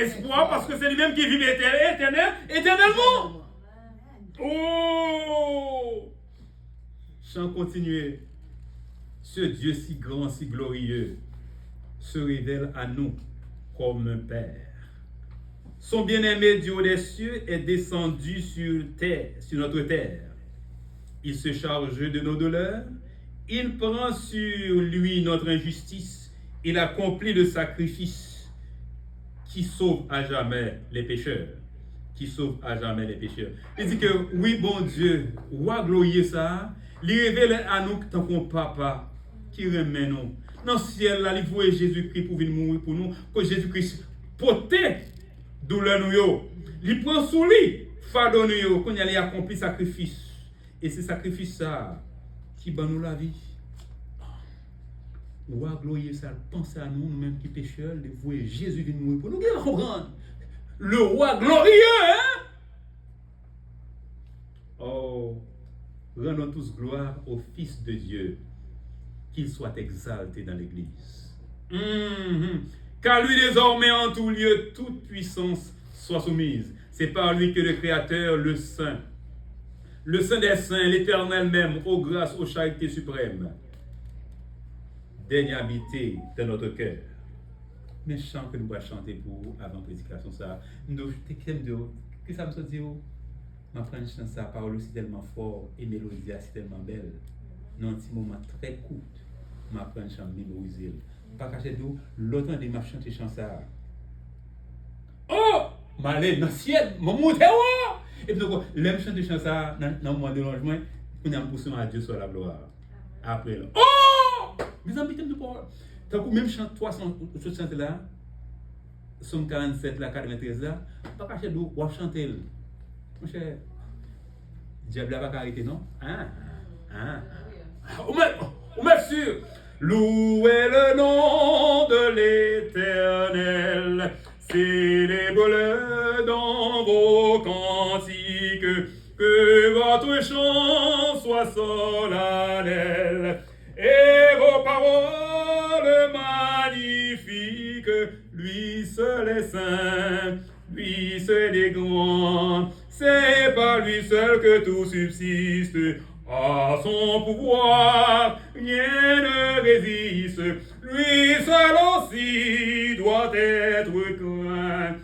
espoir parce que c'est lui-même qui vit éternellement. Oh! Chant continuer. Ce Dieu si grand, si glorieux, se révèle à nous comme un Père. Son bien-aimé du haut des cieux est descendu sur notre terre. Il se charge de nos douleurs. Il prend sur lui notre injustice. Il accomplit le sacrifice qui sauve à jamais les pécheurs. Qui sauve à jamais les pécheurs. Il dit que oui, bon Dieu, roi glorieux ça, il révèle à nous tant qu'on papa qui remet nous. Dans le ciel, là, il voit Jésus-Christ pour venir mourir pour nous, que Jésus-Christ porte douleur nous. Il prend sous lui, fardeau nous, qu'on y a accompli sacrifice. Et c'est sacrifice ça qui bat nous la vie. Roi glorieux ça, pense à nous, nous-mêmes qui pécheurs, il voit Jésus venir mourir pour nous. Bien comprendre. Le roi glorieux, hein? Oh, rendons tous gloire au Fils de Dieu, qu'il soit exalté dans l'Église. Car lui désormais en tout lieu, toute puissance soit soumise. C'est par lui que le Créateur, le Saint des Saints, l'Éternel même, aux grâces, aux charités suprêmes, daigne habiter dans notre cœur. Mais chant que nous allons chanter pour avant la prédication, ça, nous que ça me soit dit, ma frère chante ça, parole aussi tellement fort et mélodie c'est tellement belle. Dans un petit moment très court, ma frère chante mémoriser. Pas cacher d'où, l'autre de ma chante chante ça. Oh! Malé dans le ciel, mon monté, et puis l'aime chanter chante ça dans le moment de logement, on a poussé à Dieu sur la gloire. Après là. Oh! Mes amis, t'aimes de parole. Tant que même chante 300 chante là, Somme 47 là, 93 là, pas cacher d'où, on chante. Mon cher, diable n'a pas arrêté, non? On met sûr. Louez le nom de l'Éternel, célébrez-le dans vos cantiques, que votre chant soit solennel, et vos paroles magnifiques, lui seul est saint, lui seul est grand, c'est par lui seul que tout subsiste. À son pouvoir, rien ne résiste. Lui seul aussi doit être craint.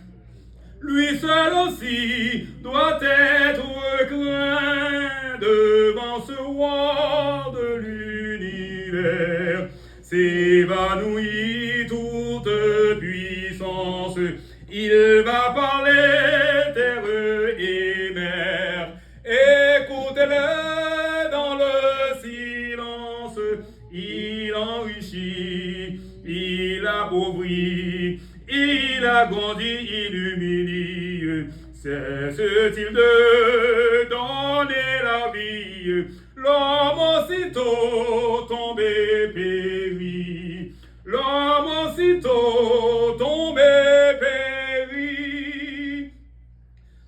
Lui seul aussi doit être craint devant ce roi de l'univers. S'évanouit toute puissance. Il va parler terre et mer. Écoutez-le. Il enrichit, il appauvrit, il agrandit, il humilie. Cesse-t-il de donner la vie? L'homme aussitôt tombé périt. L'homme aussitôt tombé périt.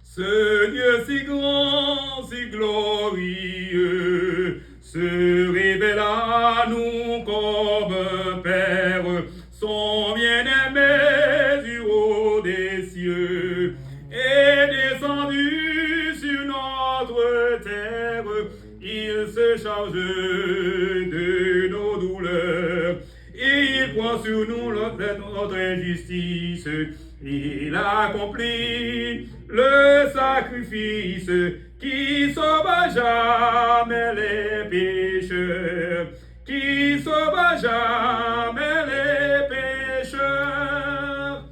Ce Dieu si grand, si glorieux, se révèle à nous comme un Père, son bien-aimé du haut des cieux, est descendu sur notre terre. Il se charge de nos douleurs, et il prend sur nous notre injustice. Il accomplit le sacrifice qui sauve à jamais les pécheurs, qui sauve à jamais les pécheurs.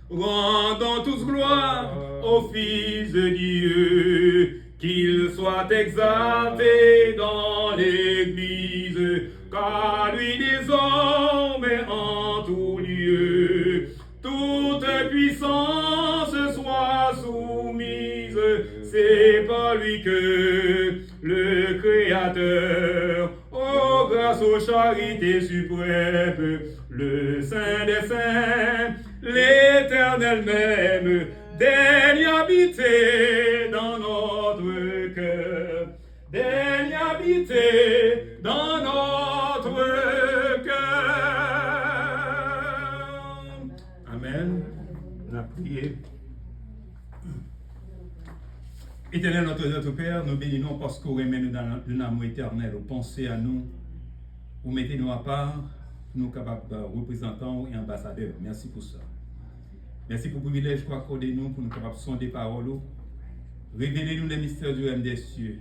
Rendons tous gloire au Fils de Dieu, qu'il soit exalté dans l'Église, car lui désormais en tout lieu, toute puissance soit soumise. C'est par lui que le Créateur, aux grâces, aux charités suprêmes, le Saint des Saints, l'Éternel même, daigne habiter dans notre cœur, daigne habiter dans notre cœur. Amen. On a prié. Éternel, notre Père, nous bénissons parce que vous remettez nous dans un amour éternel. Vous pensez à nous, vous mettez nous à part, nous capables de représentants et ambassadeurs. Merci pour ça. Merci pour le privilège que vous accordez nous pour nous capables de sonder paroles. Révélez-nous les mystères du règne des cieux.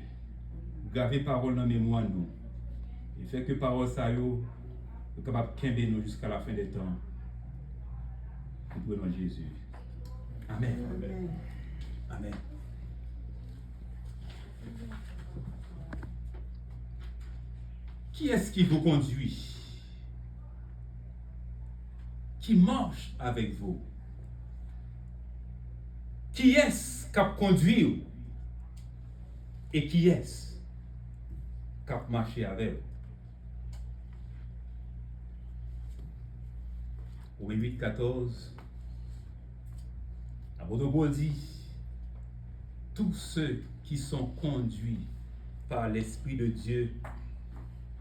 Gravez parole dans la mémoire nous. Et fait que parole ça nous capable de quimber nous jusqu'à la fin des temps. Nous prions Jésus. Amen. Amen. Amen. Qui est-ce qui vous conduit? Qui marche avec vous? Qui est-ce qui a conduit? Et qui est-ce qui a marché avec vous? Au 8-14, l'apôtre Paul dit, tous ceux qui sont conduits par l'Esprit de Dieu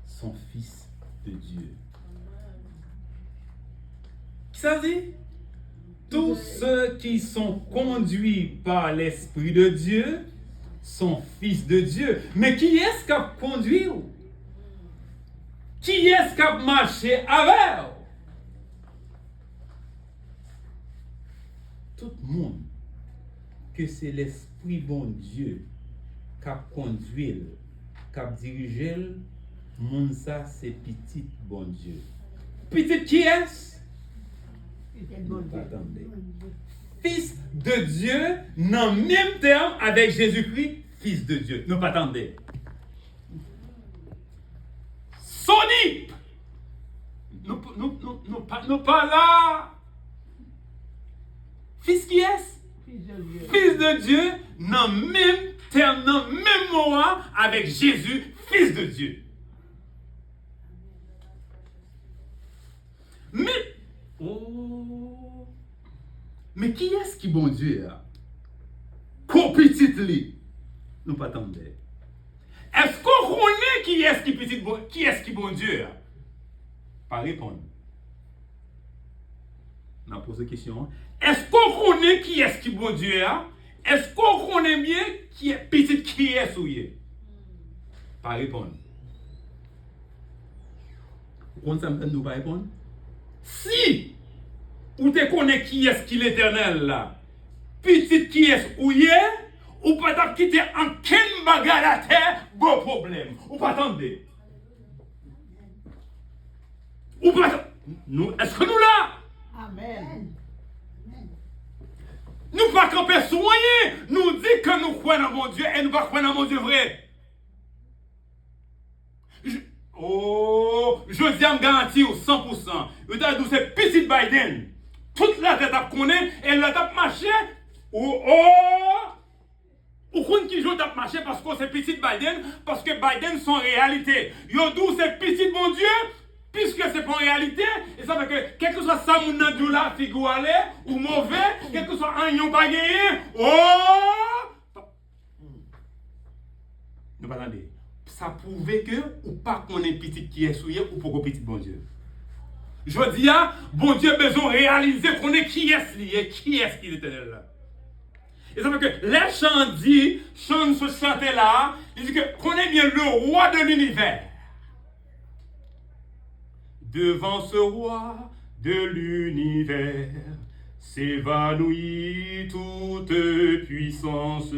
sont fils de Dieu. Qui ça dit? Tous ceux qui sont conduits par l'Esprit de Dieu sont fils de Dieu. Mais qui est-ce qui a conduit? Qui est-ce qui a marché avec? Tout le monde, que c'est l'Esprit bon Dieu qui a conduit, qui a dirigé, monde ça c'est petit bon Dieu. Petit qui est-ce? Attendez. Fils de Dieu, dans le même terme avec Jésus-Christ, fils de Dieu. Nous pas attendez. Sonic, nous pas là. Fils qui est? Fils de Dieu, dans le même terme, dans le même mot avec Jésus, fils de Dieu. Mais qui est-ce qui bon Dieu? Pour petit li, nous pas attendre. Est-ce qu'on connaît qui est-ce qui petit bon, qui est-ce qui bon Dieu? Pas répondre. On a posé la question. Est-ce qu'on connaît qui est-ce qui bon Dieu? Est-ce qu'on connaît bien qui est petit qui est souillé? Pas répondre. Vous comprenez nous pas répondre? Si ou te connais qui est-ce qui l'éternel là, petit qui est-ce ou yé, ou pas quitter en ken bagarre à terre, bon problème. Ou pas attendre. Ou pas. Nous, est-ce que nous là? Amen. Nous pas camper soigner, nous dit que nous croyons dans mon Dieu et nous pas croyons dans mon Dieu vrai. Je dis à me garantir 100%. Vous avez dit c'est petit Biden. Toute la tête à connaître et la tête marché. Ou qui joue tête marché parce que c'est petit Biden, parce que Biden sont réalité. Yo d'où c'est petit bon Dieu, puisque c'est pas en réalité, et ça fait que quel que soit ça mon nan là figure aller ou mauvais, quel que soit un yon pas gagné. Nous pas attendre. Ça prouvait que ou pas qu'on est petit qui est souillé ou pour petit bon Dieu. Je dis bon Dieu besoin de réaliser qu'on est qui est lié, qui est qui est là. Et ça fait que les chants dit, chants se chanter là, il dit que qu'on est bien le roi de l'univers. Devant ce roi de l'univers s'évanouit toute puissance.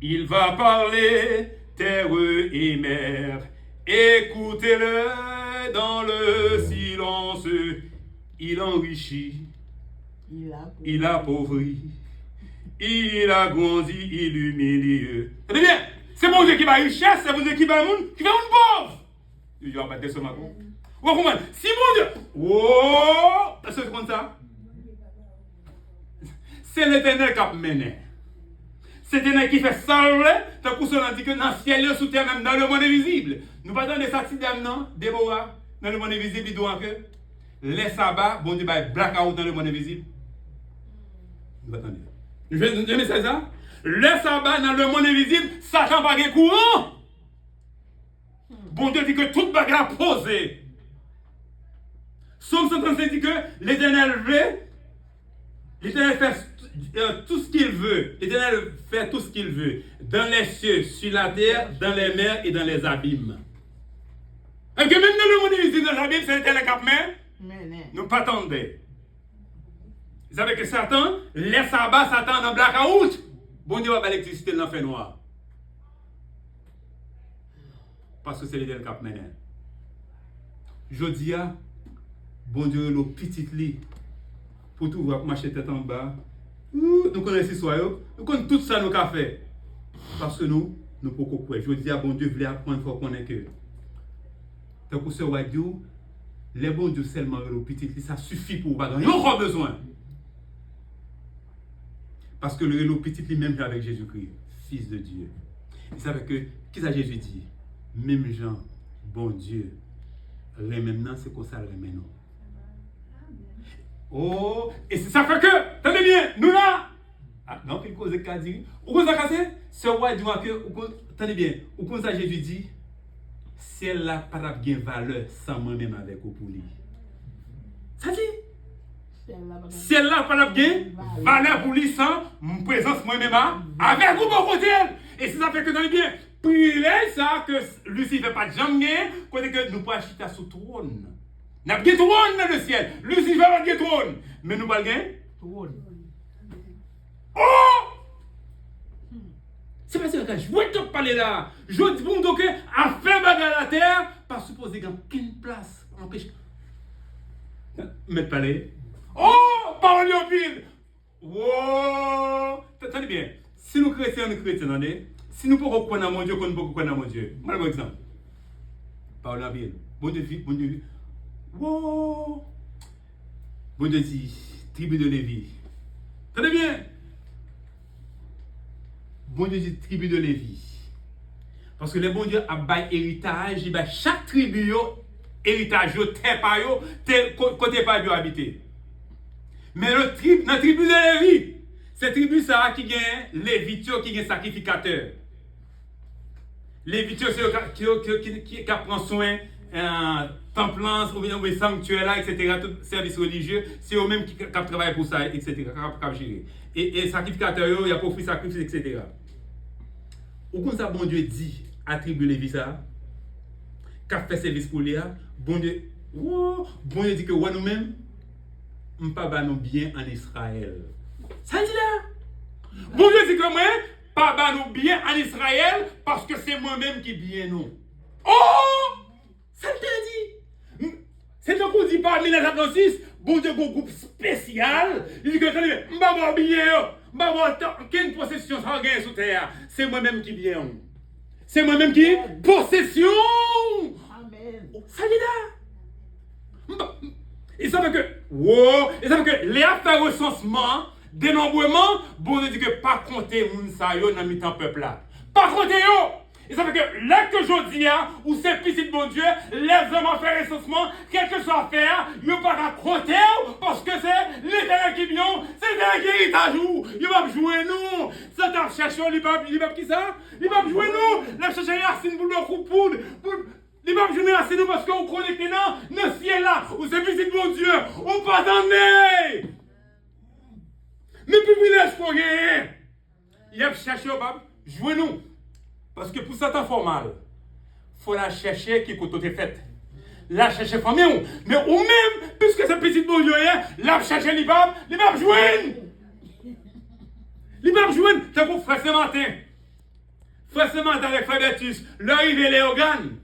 Il va parler terre et mer, écoutez-le dans le silence. Il enrichit, il appauvrit, il agrandit, il humilie. C'est bien, c'est mon Dieu qui va richesse, c'est mon Dieu qui va monde, qui va monde pauvre. Je vais battre ce matin. Vous comprenez? Si mon Dieu, est-ce que c'est comme ça? C'est l'Éternel qui a mené. C'est l'Éternel qui fait salver, tant que cela dit que dans le ciel et sous terre, même dans le monde invisible. Nous pas dans les accidents, non, Déborah, dans le monde invisible, il doit que les sabbats, bon Dieu, va blackout dans le monde invisible. Vous attendez. Je vais dire ça. Les sabbats dans le monde invisible, Satan pas de courant. Bon Dieu dit que toute bagarre posée. Somme 135 dit que l'Éternel veut L'Éternel fait tout ce qu'il veut. L'Éternel fait tout ce qu'il veut. Dans les cieux, sur la terre, dans les mers et dans les abîmes. Et que même dans le monde invisible, dans les abîmes, c'est l'Éternel qui a fait. Nous pas attendre. Vous savez que Satan laisse abattre Satan dans le blackout. Bon Dieu va pas l'électricité dans l'enfer noir. Parce que c'est l'Éternel qui a mené. Je dis, bon Dieu, le petit lit. Pour tout voir marcher tête en bas. Nous connaissons l'histoire, nous connaissons tout ça nous avons fait. Parce que nous pouvons quoi. Je dis à bon Dieu, voulez apprendre, il faut qu'on ait que. Tant que ce radio, les bons Dieu seulement le petit, ça suffit pour vous. Il n'y a encore besoin. Parce que le petit lui-même avec Jésus-Christ, Fils de Dieu. Il savait que, qu'est-ce que Jésus dit? Même Jean, bon Dieu, maintenant c'est comme ça, maintenant. Oh, et ça fait que, tenez bien, nous là, non, il cause de cas dit, ou qu'on a cassé, ce roi dit que, tenez bien, ou qu'on a Jésus dit, ciel là, pas de valeur sans moi-même avec vous pour lui. Ça dit, ciel là, pas de valeur pour lui sans mon présence moi-même avec vous pour côté. Et c'est ça fait que, tenez bien, priez ça que Lucifer pas de jamais, côté que nous pouvons acheter sous trône. Nous avons un trône dans le ciel. Lucifer a un trône. Mais nous n'avons pas trône. Oh! C'est parce que quand je vais te parler là, je dis pour nous que à faire bagarre à la terre, pas supposé qu'il n'y a aucune place pour empêcher. Mais parler. Oh! Parole en pile! Oh! Tenez bien. Si nous chrétiens, attendez. Si nous pouvons croire dans mon Dieu, qu'on ne peut croire dans mon Dieu. Moi, par exemple. Parole en pile. Bon Dieu, bon Dieu. Wow. Bon Dieu dit, tribu de Lévi. Tenez bien. Bon Dieu dit, tribu de Lévi. Parce que le bon Dieu a bail héritage, il a chaque tribu, héritage, terre par yo, côté par yo habité. Mais dans la tribu de Lévi, c'est tribu ça qui gagne Lévitio, qui gagne sacrificateur. Lévitio, c'est qui prend soin. Templance, ou bien sanctuaire là, etc., tout service religieux, c'est eux-mêmes qui travaillent pour ça, etc., qui gérer. Et sacrificateur, il y a profit sacrifice, etc. Ou comme ça, bon Dieu dit, attribue les ça, qu'a fait service pour lui, bon Dieu, bon Dieu dit que nous-mêmes, nous ne pas nous bien en Israël. Ça dit là. Bon Dieu dit que moi, pas nous bien en Israël, parce que c'est moi-même qui bien nous. Oh! Ça te dit. C'est donc qu'on dit pas 1956, bon Dieu, un groupe spécial. Il dit que, je ne vais pas bien, je ne vais pas aucune possession sans gain sous terre. C'est moi-même qui viens. C'est moi-même qui possession. Amen. Ça dit là. Il savait que, il savait que les affaires recensement, dénombrement, bon Dieu dit que pas compter moun sa yo dans mi-temps peuple là. Pas compter yo. Et ça fait que là que je dis, où c'est petit de bon Dieu, les hommes ont fait recensement, quel que soit faire, ils ne peuvent pas compter, parce que c'est l'Éternel qui vient, c'est l'Éternel qui est à jour. Ils vont jouer nous. Ça t'a cherché, ils vont qui ça? Ils vont jouer nous. Ils vont chercher Yacine pour le coup de poudre. Ils vont jouer Yacine parce qu'on connecte dans le ciel là, où c'est petit de bon Dieu. On pas attendre. Mais privilèges qu'on gagne. Ils vont chercher, jouer nous. Parce que pour certains formal, il faut la chercher qui est côté fait. La chercher famille, mais ou même, puisque c'est petit bon Dieu, la chercher les babes jouer. Les babes jouer, c'est pour frère Saint-Martin. Frère Saint-Martin avec Frère Bertus, leur arrivé les organes.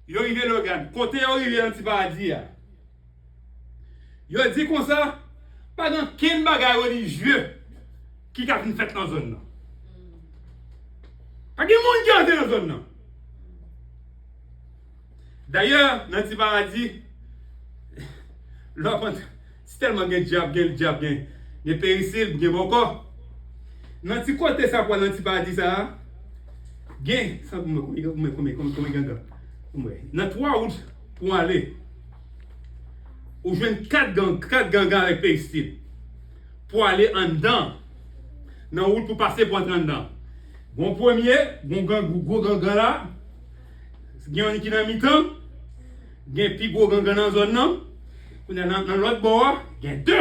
Ils arrivé les organes. Côté arrivé dans le paradis. Ils ont dit comme ça, pas dans quel bagage religieux qui a fait dans la zone. Pas de monde qui a été dans la zone. D'ailleurs, dans le paradis, c'est tellement de diable, de péricile, de bon corps. Dans le côté ça pour dans le paradis, ça, gain, ça, dans 3 routes pour aller, ou je viens 4 gangs avec péricile pour aller en dedans. Dans la route pour passer pour entrer dedans. Bon premier, bon gang là, il y a un qui est dans mi-temps, il y a un plus gros gang dans la zone, Dans l'autre bord, il y a deux.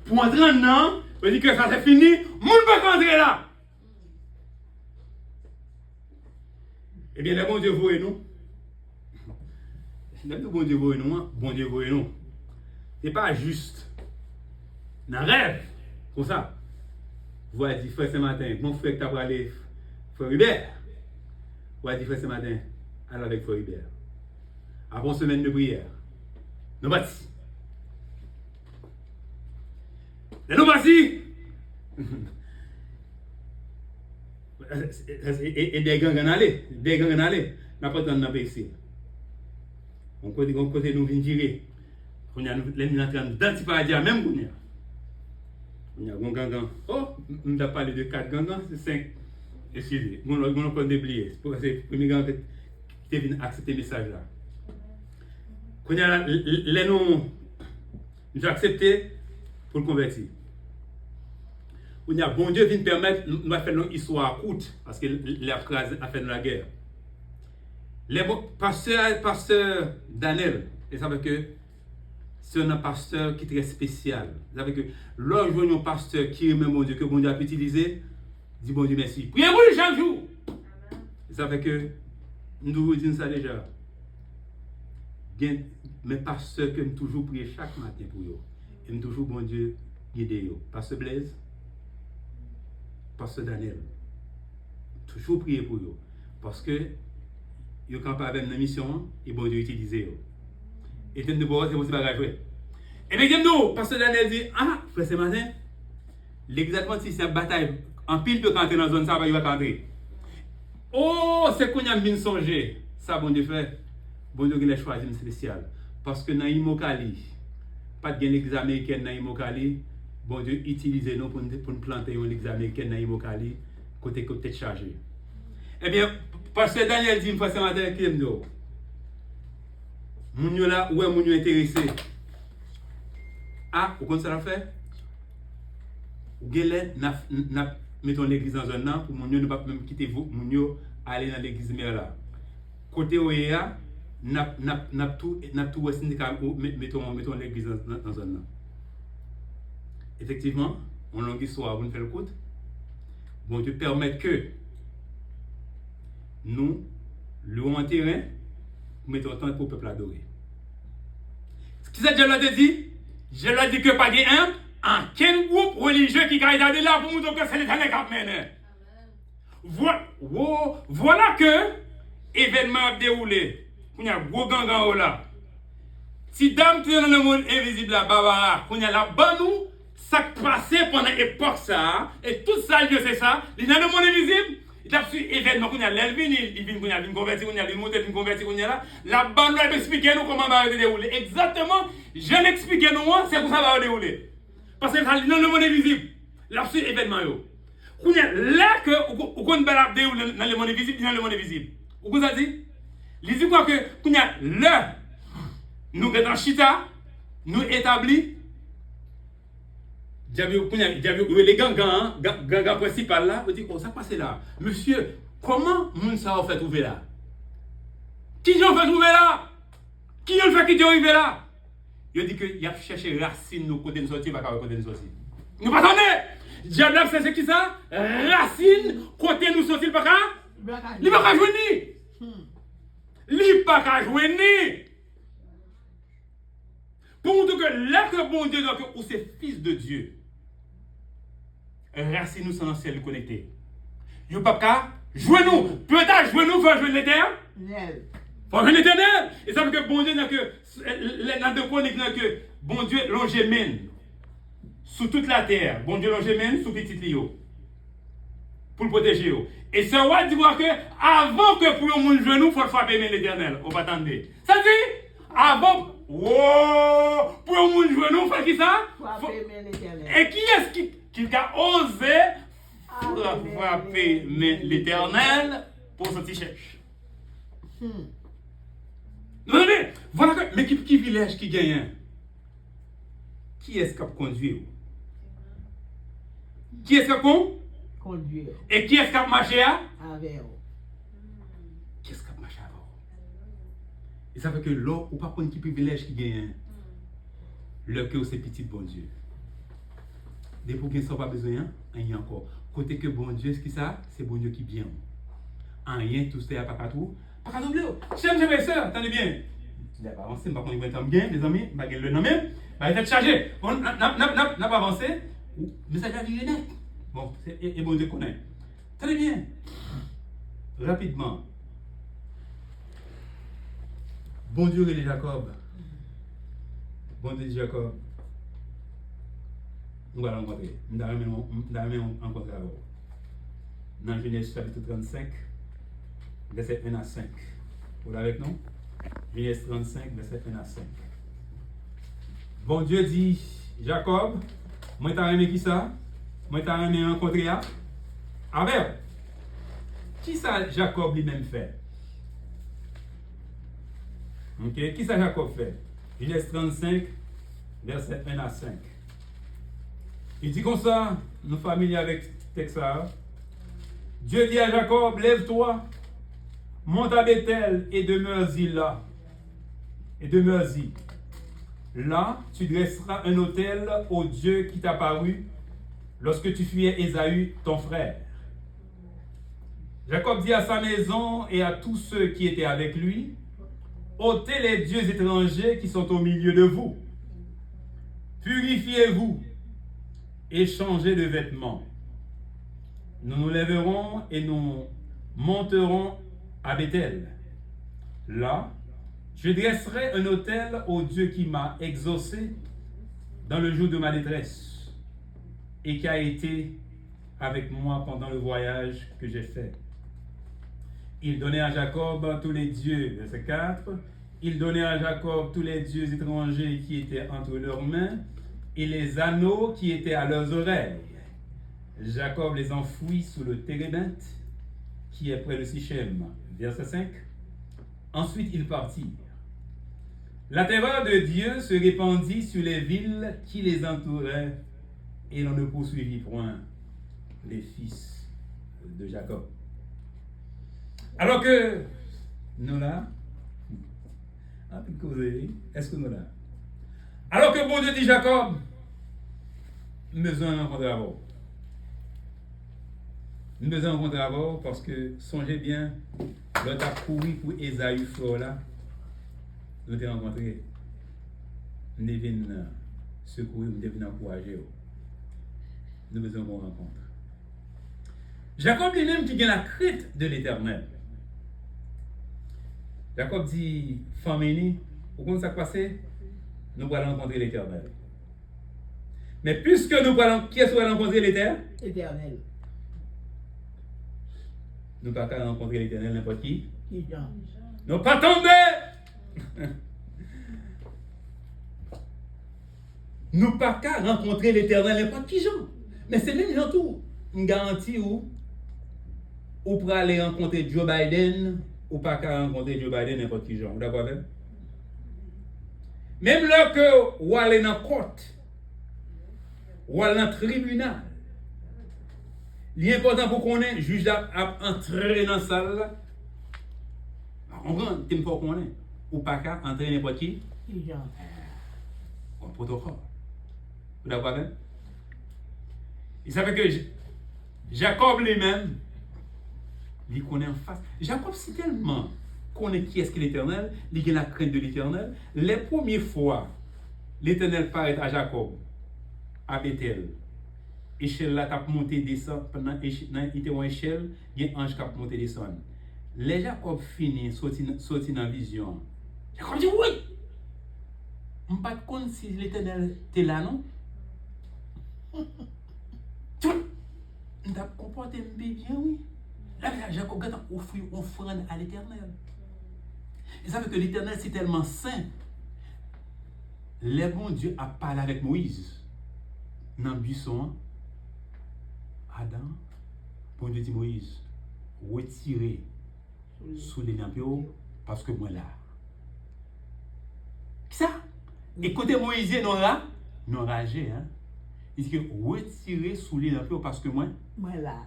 Pour entrer dedans, on dit que ça c'est fini, moun ne peut pas entrer là. Eh bien, le bon Dieu voit nous. Le bon Dieu voit nous, bon Dieu voit nous. Ce n'est pas juste. Dans le rêve, comme ça. Vous avez dit, frère ce matin, mon frère qui t'a parlé, frère Hubert. Vous avez dit, frère ce matin, allez avec frère Hubert. Après une semaine de prière, nous bâtissons. Nous bâtissons. Et des gangs en aller, n'a pas tant de ici. On côté nous vient tirer. On a les en train d'anticiper même qu'on y a. On a un gang. Oh, on a parlé de 4 gangs, c'est 5. Excusez, on a pas oublié. C'est le premier gang qui vient accepter le message là. Quand on a les noms, nous accepté pour le convertir. On a bon Dieu vient permettre nous faire une histoire courte parce que la phrase a fait de la guerre. Les pasteur Daniel, et ça veut que c'est un pasteur qui est très spécial. Ça veut que lorsque je vois un pasteur qui aime mon Dieu, que mon Dieu a utilisé, dis bon Dieu merci. Priez pour lui chaque jour. Ça fait que nous vous disons ça déjà. Mes pasteurs que je toujours prier chaque matin pour eux. Et je toujours bon Dieu guider eux. Pasteur Blaise, Pasteur Daniel, toujours prier pour eux. Parce que ils sont avec une mission et bon Dieu utilise eux. Et de nous c'est aussi bagage. Et bien nous, Pasteur Daniel dit, ah, frère ce matin, l'exactement si c'est une bataille, en pile peut rentrer dans la zone, ça va y rentrer. Oh, c'est qu'on a bien songé. Ça, bon Dieu fait. Bon Dieu, il a choisi une spéciale. Parce que dans l'Imokali, pas de l'église américaine dans l'Imokali, bon Dieu utilise nous pour nous planter une église américaine dans l'Imokali, côté chargé. Eh bien, Pasteur Daniel dit, ce matin, qui aime nous. Moun yo là, ouais, moun yo intéressé. Ah, vous connaissez ça fait? Ou gele, mettons l'église dans un an, pour moun yo ne pas même quitter vous, moun yo aller dans l'église mère là. Côté OEA, n'a tout syndicat, mettons l'église dans un an. Effectivement, en longue histoire, vous nous faites le coup. Bon Dieu permet que nous louons un terrain, mettons temps pour le peuple adorer. Ce qui je leur dit, je leur dis que pas un quel groupe religieux qui a été là pour nous dire que c'est l'Éternel qui a mené. Voilà que l'événement a déroulé. Il y a un gros gang là. Si dame tu es dans le monde invisible là, Barbara, il y a la bonne nous, ça passait pendant l'époque ça, et tout ça, Dieu c'est ça, il y a le monde invisible. Il a su événement qu'on a l'Elvin, il vient convertir, il vient monter, il convertir, la bande va expliquer nous comment va se dérouler. Exactement, je l'explique nous, c'est pour ça va se dérouler. Parce que dans le monde invisible, il a su événement. Là que vous va dérouler dans le monde invisible, dans le monde invisible. Vous avez dit? Il dit quoi que là, nous sommes dans Chita, nous établis. Les gangs principaux là, on dit, oh, ça passe là. Monsieur, comment moun ça a fait trouver là? Qui j'en fait trouver là? Qui j'en fait qui arrivé là? Il dit qu'il a cherché racine nous côté nous sortir, pas côté nous sortir. Nous pas attendez! Diable c'est qui ça? Racine côté nous sortir, pas il pas joindre. Il pas joindre. Pour nous dire que là que bon Dieu, ou c'est fils de Dieu. Racine nous sans ciel connecté. Yo papa, jouez nous. Peut-être jouez nous, faut jouer l'éternel. Faut jouer l'éternel. Et ça veut que bon Dieu n'a que dans deux chroniques que bon Dieu l'ongémène sous toute la terre. Bon Dieu l'ongémène sous petit Lio. Pour le protéger. Et ça va dire que avant que pour mon genou, faut frapper l'éternel. On va attendre. Ça dit avant pour mon genou, faut qui ça? Et qui est-ce qui a osé frapper l'éternel pour son t-shirt? Voilà que, mais qui village qui gagne? Qui est-ce qui a conduit? Qui est-ce qui a conduit? Et qui est-ce qui a marché? Avec vous. Qui est-ce qui a marché avec vous? Et ça fait que là, ou pas prendre qui privilège qui gagne? le que c'est petit bon Dieu. Des pour qu'ils ne sont pas besoin, rien encore. Côté que bon Dieu, ce qui ça, c'est bon Dieu qui vient. En rien, tout ça, pas tout. Pas tout bleu. J'aime mes soeurs, attendez bien. Tu n'as pas avancé, je ne sais pas qu'on est bien, les amis, je vais le nommer. Il va être chargé. On n'a pas avancé, mais ça va venir net. Bon, et bon Dieu connaît. Attendez bien. Rapidement. Bon Dieu de Jacob. Bon Dieu de Jacob. Nous allons rencontrer. Nous allons rencontrer alors. Dans Genèse chapitre 35, verset 1 à 5. Vous l'avez avec nous? Genèse 35, verset 1 à 5. Bon Dieu dit, Jacob, moi t'as aimé qui ça? Moi t'as aimé rencontrer avec. Qui ça Jacob lui-même fait? Ok, qui ça Jacob fait? Genèse 35, verset 1 à 5. Il dit comme ça, nous familiers avec Texas. Dieu dit à Jacob, lève-toi, monte à Bethel et demeure-y là. Et demeure-y. Là, tu dresseras un autel au Dieu qui t'a paru lorsque tu fuyais Ésaü, ton frère. Jacob dit à sa maison et à tous ceux qui étaient avec lui, ôtez les dieux étrangers qui sont au milieu de vous. Purifiez-vous et changez de vêtements. Nous nous lèverons et nous monterons à Bethel. Là, je dresserai un autel au Dieu qui m'a exaucé dans le jour de ma détresse et qui a été avec moi pendant le voyage que j'ai fait. Il donnait à Jacob tous les dieux, verset 4, il donnait à Jacob tous les dieux étrangers qui étaient entre leurs mains et les anneaux qui étaient à leurs oreilles. Jacob les enfouit sous le térébinthe qui est près de Sichem. Verset 5. Ensuite, ils partirent. La terreur de Dieu se répandit sur les villes qui les entouraient et l'on ne poursuivit point les fils de Jacob. Alors que nous là, est-ce que nous là? Alors que bon Dieu dit Jacob, nous devons rencontrer d'abord. Nous devons rencontrer d'abord parce que songez bien, l'autre a couru pour Ésaü, frère là, nous devons rencontrer. Nous devons secourir, nous devons encourager. Nous devons une rencontre. Jacob lui-même qui gagne la crainte de l'Éternel. Jacob dit, famille, vous comprenez ça passé? Nous allons rencontrer l'Éternel. Mais puisque nous allons, qui est-ce qui va rencontrer l'Éternel? Éternel. Nous ne pouvons pas rencontrer l'Éternel n'importe qui. Jean. Nous pas tomber. Nous ne pouvons pas rencontrer l'Éternel n'importe qui, Jean. Mais c'est même Jean tout. Une garantie où pour aller rencontrer Joe Biden ou pas qu'à rencontrer Joe Biden n'importe qui, Jean. Vous d'accord avec? Même là que vous allez dans la cour, ou aller dans le tribunal, l'important pour qu'on ait, le juge a entré dans la salle, on prend, il faut qu'on ait, ou pas qu'à entrer n'importe qui, un protocole. Vous d'accord avec? Il savait que Jacob lui-même, il connaît en face. Jacob, c'est tellement connaît qui est-ce que l'Éternel, il a la crainte de l'Éternel. Les premières fois, l'Éternel paraît à Jacob, à Bethel. Échelle là, t'as monté descend pendant il était en échelle, il y a un ange qui a monté descend. Les Jacob fini sorti dans la vision. Jacob dit oui. Je ne sais pas si l'Éternel était là, non? Tu as comporté bien, oui. Là, Jacob a offert une offrande à l'Éternel. Et ça fait que l'Éternel, c'est tellement saint. Le bon Dieu a parlé avec Moïse dans le buisson. Adam, bon Dieu dit Moïse, retirez sous les lampes parce que moi là. Ça? Et côté Moïse, non ragé, hein? Il dit que retirez sous les lampes parce que moi là.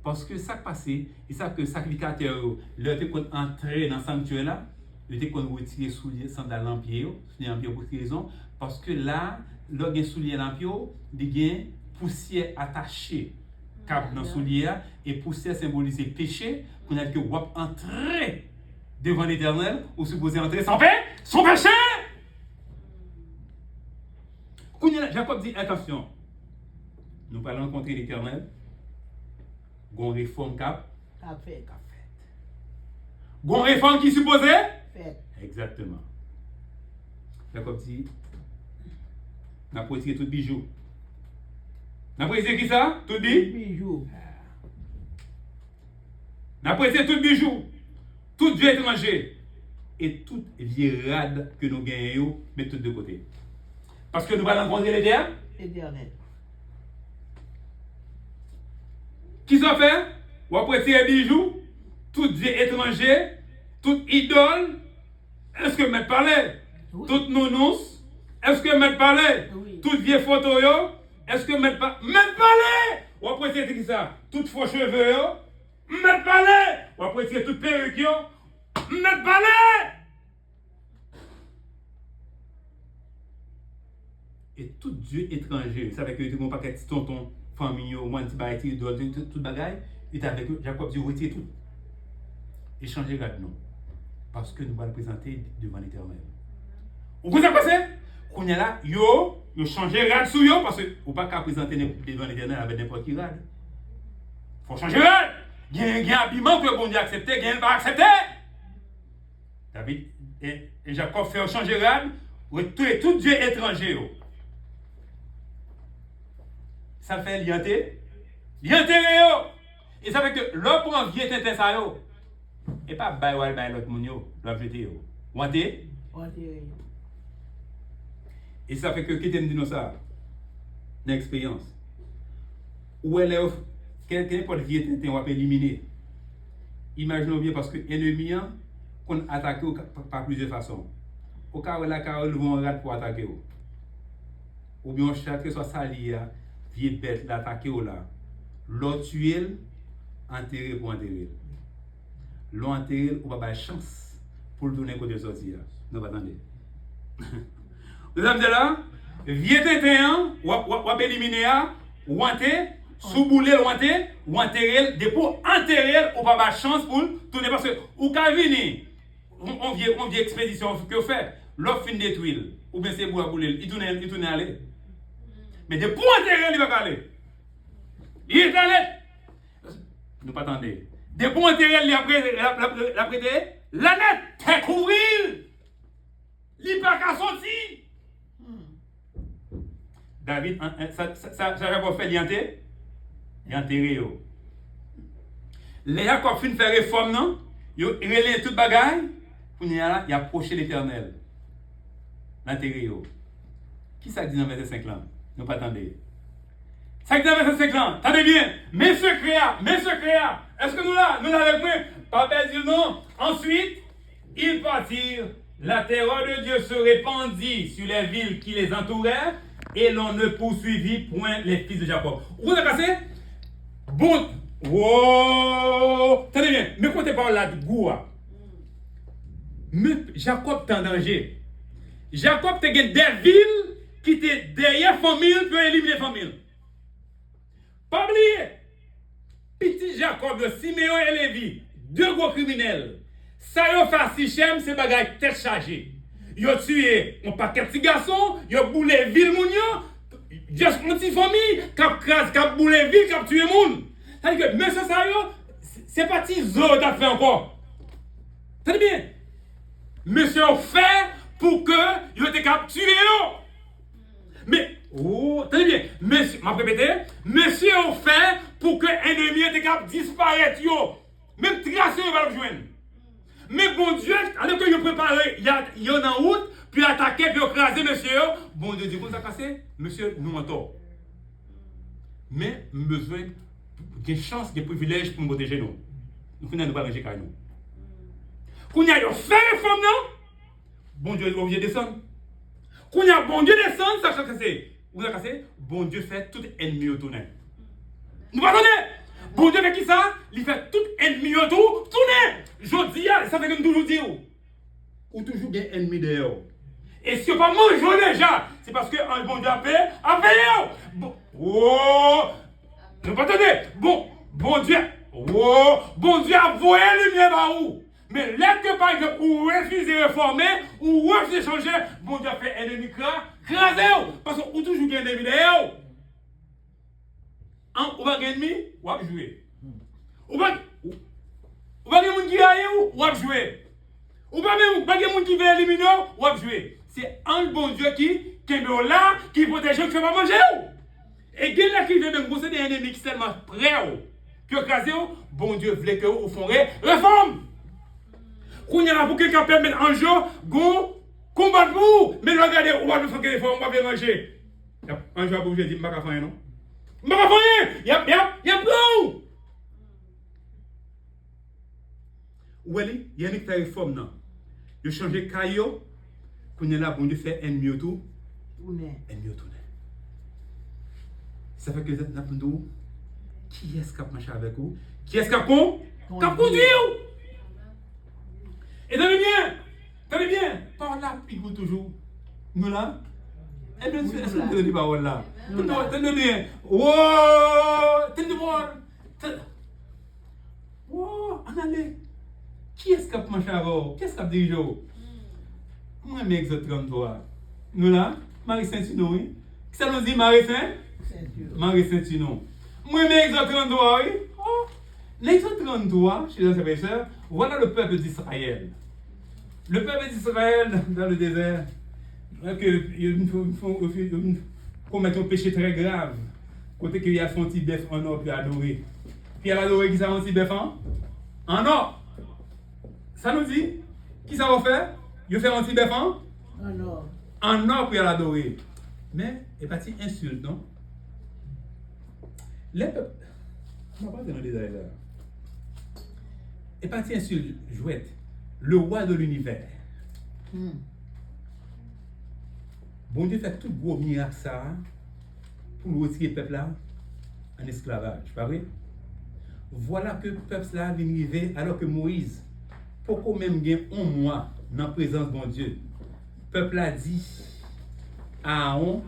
Parce que ça passé, et ça que sacrificateur, leur était entré dans le sanctuaire là, il était qu'on retire soulier sandales en pied, soulier en pied pour quelle raison? Parce que là, le gain soulier en pied, il gain poussière attachée cap dans soulier et poussière symbolise péché, qu'on a que wap entrer devant l'Éternel ou supposé entrer sans paix, sans péché. Jacob dit attention, nous allons rencontrer l'Éternel, gon réforme cap fait. Gon réforme qui supposé Fait. exactement. Jacob dit n'a pas retiré tout bijou. N'a pas retiré qui ça? Tout Bijou. N'a pas retiré tout bijou. Tout vieux étranger et toute vieille rade que nous gagnons, mettons de côté. Parce que nous allons rencontrer l'Éternel. Éternel. Qui ça fait? Ou après tirer bijoux, tout vieux étranger, toute idole. Est-ce que me parlait? Oui. Toute nounous. Est-ce que me parlait? Oui. Toute vieille photo yo. Est-ce que me parlait? Ou après tirer qui ça? Toute faux cheveux yo. Me parlait? Ou après tirer toute perruque yo. Me parlait? Et tout Dieu étranger, ça veut dire que tu n'as pas qu'un tonton, famille, ou un petit bâti, tout bagaille, il est avec eux. Jacob dit retire tout. Et changer garde non. Parce que nous allons le présenter devant l'Éternel. Vous comprenez quoi c'est? Qu'on est là, yo changer garde sous yo, parce que vous ne pouvez pas présenter devant l'Éternel avec n'importe qui garde. Il faut changer garde. Il y a un habillement que bon Dieu accepte, il y a un pas accepté. David et Jacob fait changer garde, tout Dieu étranger. Yo. Ça fait lianté. Lianté yo. Et ça fait que l'homme prend vieux tintin ça yo. Et pas bail l'autre moun yo, l'autre jeté yo. Wanté? Et ça fait que qui t'aime dire ça? Une expérience. Où elle est quelqu'un pour vieux tintin on va éliminer. Imaginez bien parce que l'ennemi qu'on attaque par plusieurs façons. Au cas où la carole vont rat pour attaquer. Ou bien chaque que soit sali vieille bête l'attaquer là. L'autre tuer enterrer pour enterrer. L'on enterrer ou pas chance pour le donner côté sortir. Non pas attendez. Vous avez là vieux tintin ou éliminer ou enterrer sous bouler ou enterrer dépôt enterrer ou pas chance pour tourner parce que ou ka venir on vient expédition que fait l'offre fin détruire ou bien c'est pour bouler il tourne aller. Mais de pour enterrer, il va aller. Il est allé. Nous pas attendre. De pour enterrer, il a prêté la net, t'es couvrir. Il pas qu'à sortir. David, ça va pas faire l'enterrer. Il enterré. Les Jacob fin faire réforme, non? Il relève toute bagaille. Il a approché l'Éternel. L'enterré. Qui ça dit dans verset 5 là? Nous pas attendre. Ça dit dans verset 5 là. Attendez bien. Mes secrets. Est-ce que nous là avec moi? Papa dit non. Ensuite, ils partirent. La terreur de Dieu se répandit sur les villes qui les entouraient et l'on ne poursuivit point les fils de Jacob. Vous avez cassé? Bon. Wow. Attendez bien. Mais quand tu parles là de Goua, Jacob est en danger. Jacob te gagne des villes qui étaient derrière famille pour éliminer famille. Pas oublier. Petit Jacob, Siméon et Lévi, deux gros criminels. Ça y a fait Sichem, c'est bagaille tête chargée. Ils ont tué un paquet de petits garçons, ils ont boulé ville mounio, juste une petite famille, cap crase, cap boulé ville, cap tué moun. C'est-à-dire que monsieur ça c'est pas petit zo t'a fait encore. Tenez bien. Monsieur a fait pour que ils ont été capturés. Mais tenez bien, monsieur, m'a répété, monsieur a fait pour que l'ennemi ait été capable de disparaître. Même tracé, il va le joindre. Mais bon Dieu, alors que vous préparez, il y en a en route, puis attaquer, puis écraser monsieur, bon Dieu dit, comment ça passe? Monsieur, nous mentons. Mais besoin de chance, de privilèges pour nous protéger nous. Nous ne pouvons pas ranger nous. Quand il y a fait réforme, non? Bon Dieu, vous devez descendre. Quand il y a bon Dieu descendre, ça chaque c'est. Vous avez cassé? Bon Dieu fait tout ennemi autour. Nous pas attendez? Bon Dieu fait qui ça? Il fait tout ennemi autour tourner. Je dis, ça fait comme toujours dire. ou toujours des ennemis dehors. Et si on pas manger déjà, c'est parce que un bon Dieu a fait. Bon, oh, ne pas attendez. Bon Dieu, oh, bon Dieu a voyé lumière par où. Mais là que par exemple, ou refusez de réformer, ou refusez de changer, bon Dieu a fait ennemi crasé. Parce que ou toujours un ennemi dehors. Ou pas ennemi, ou va jouer. Ou pas de monde qui a ou va jouer. Ou pas de monde qui veut éliminer ou va jouer. C'est un bon Dieu qui est là, qui protège que tu ne vas pas manger. Et qui là qui vient même pousser des ennemis qui sont tellement prêts que craser, bon Dieu voulait que vous ferez réforme. Quand il y a pour quelqu'un permettre un jour, go combattre vous, mais regardez, on va nous faire des réformes, on va manger. Un jour, je dis, je ne vais pas faire non. Je ne vais pas faire, il y a plus. Ou il y a une réforme non. Il a changé de caillou. Quand il y a bon Dieu fait un mieux tout. Ennemi tout. Ça fait que vous êtes là pour qui est-ce qui a marché avec vous? Qui est-ce qui a conduit? Et tenez bien, par là, puis vous toujours. Nous là? Eh bien, est-ce que vous donnez parole là? Tenez bien. Oh, tenez bien. Oh, en allez. Qui est-ce qui a marché avec vous? Qui est-ce qui a dirigé vous? Moi, je suis 33. Nous là, Marie Saint-Tino, oui. Qui ça nous dit Marie Saint-Tino? Marie Saint-Tino. Moi, je suis 33, oui. Oh, l'exode 33, chez les frères, voilà le peuple d'Israël. Le peuple d'Israël dans le désert, il faut commettre un péché très grave. Côté qu'il y a son petit bœuf en or puis adoré. Puis il a adoré qui ça un petit bœuf en or. Ça nous dit, qui ça va faire? Il fait un petit bœuf en or. En or puis l'adorer. Mais il n'y a pas de insulte, non? Les peuples, on va pas dans le désert là. Et pas de insulte, jouette. Le roi de l'univers. Bon Dieu fait tout gros miracle ça pour retirer le peuple là en esclavage, pas vrai? Voilà que le peuple là vient arriver alors que Moïse, pourquoi même bien un mois dans la présence de bon Dieu, le peuple a dit à Aaron,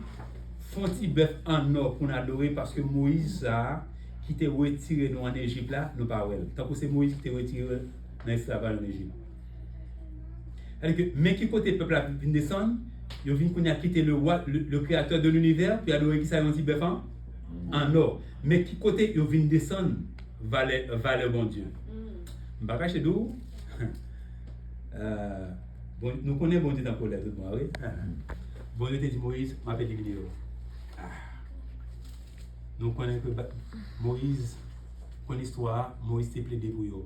font un bœuf en or pour nous adorer parce que Moïse a qui t'a retiré nous en Égypte là, nous pas well. Tant que c'est Moïse qui t'a retiré dans l'esclavage en Égypte. Mais qui côté le peuple a vient descendre, il vient qu'on a quitté le roi, le créateur de l'univers, puis adorer qui ça un petit bœuf en or. Mais qui côté il vient descendre vers le bon Dieu. Je ne sais pas d'où. Bon, nous connaissons bon Dieu dans le colère, tout le monde, oui. Bon Dieu dit Moïse, m'a fait des vidéos. Nous connaissons que Moïse, pour l'histoire, Moïse s'est plaidé pour eux.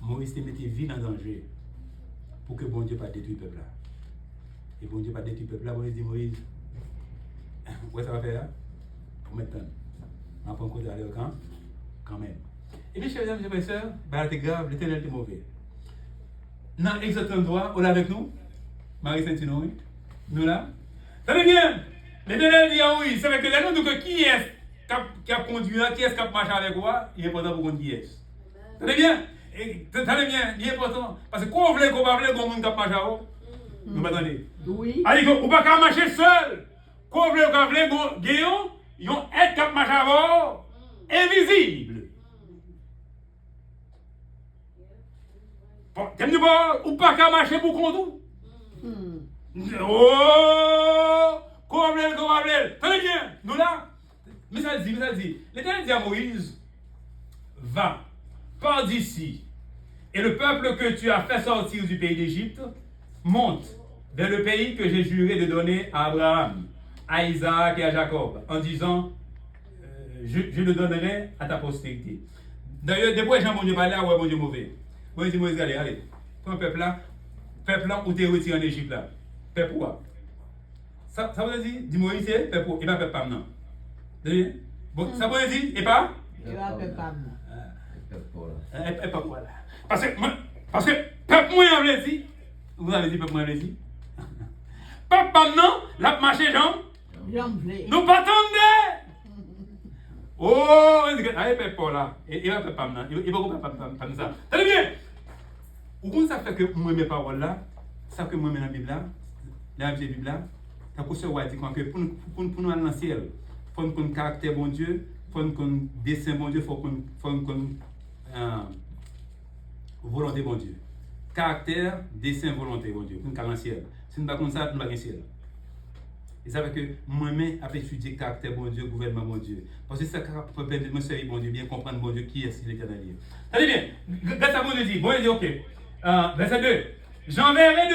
Moïse s'est mis vie en danger pour que bon Dieu ne pas détruire le peuple là. Et bon Dieu ne pas détruire le peuple là, bon Dieu dit Moïse, où ça va faire? Pour maintenant. On va prendre côté aller au camp, quand même. Et bien, chers mesdames et sœurs, c'est grave, l'éternel est mauvais. Dans Exode 33, on est avec nous, Marie Saint-Tino, oui. Nous là. Tenez bien, l'éternel dit à Moïse, c'est avec que nous que qui est qui a conduit là, qui est qui a marché avec moi, il est important pour qu'on qui est. Tenez bien, il est important. Parce que quand on veut qu'on va voir qu'on a marché avec vous, nous m'attendez. Oui. Alors, on ne peut pas marcher seul. Quand on veut qu'on va voir Guéon, ils ont être qui a marché avec vous, invisible. T'aimes pas ou pas qu'à marcher pour qu'on oh, qu'on va tenez bien, nous là. Mais ça dit. L'Éternel dit à Moïse, va, pars d'ici, et le peuple que tu as fait sortir du pays d'Égypte monte vers le pays que j'ai juré de donner à Abraham, à Isaac et à Jacob, en disant, je le donnerai à ta postérité. D'ailleurs, depuis que Jean bon Dieu parlait, ouais, bon Dieu mauvais. Bon Dieu Moïse, allez, prends le peuple là, où tu es retiré en Égypte là. Peuple quoi? Ça veut dire, dis Moïse, peuple quoi? Et pas peuple pas non. Bon, ça veut dire, et pas? Et pas peuple pas non. Et pas quoi là? Parce que peuple moi en veut dire, vous avez dit peuple moi en veut dire. Peuple pas non, la marché jambe. Nous pas attendre. Oh, allez peuple là. Et pas peuple pas non. Il va pas ça. Très bien. Où ça fait que moi mes paroles là, ça que moi, dans la Bible, la Bible, quand on se voit, dit que pour nous aller dans le ciel, il faut qu'on ait un caractère bon Dieu, il faut qu'on ait un dessein bon Dieu, il faut qu'on ait volonté bon Dieu. Caractère, dessein, volonté bon Dieu, pour nous aller dans le ciel. Si nous ne faisons pas ça, nous ne faisons pas le ciel. Et ça fait que moi-même, après étudier le caractère bon Dieu, gouvernement bon Dieu. Parce que ça peut permettre de me servir bon Dieu, bien comprendre bon Dieu qui est l'éternel. Allez bien, regarde ça, bon Dieu dit, bon Dieu dit, ok. Verset 2. J'enverrai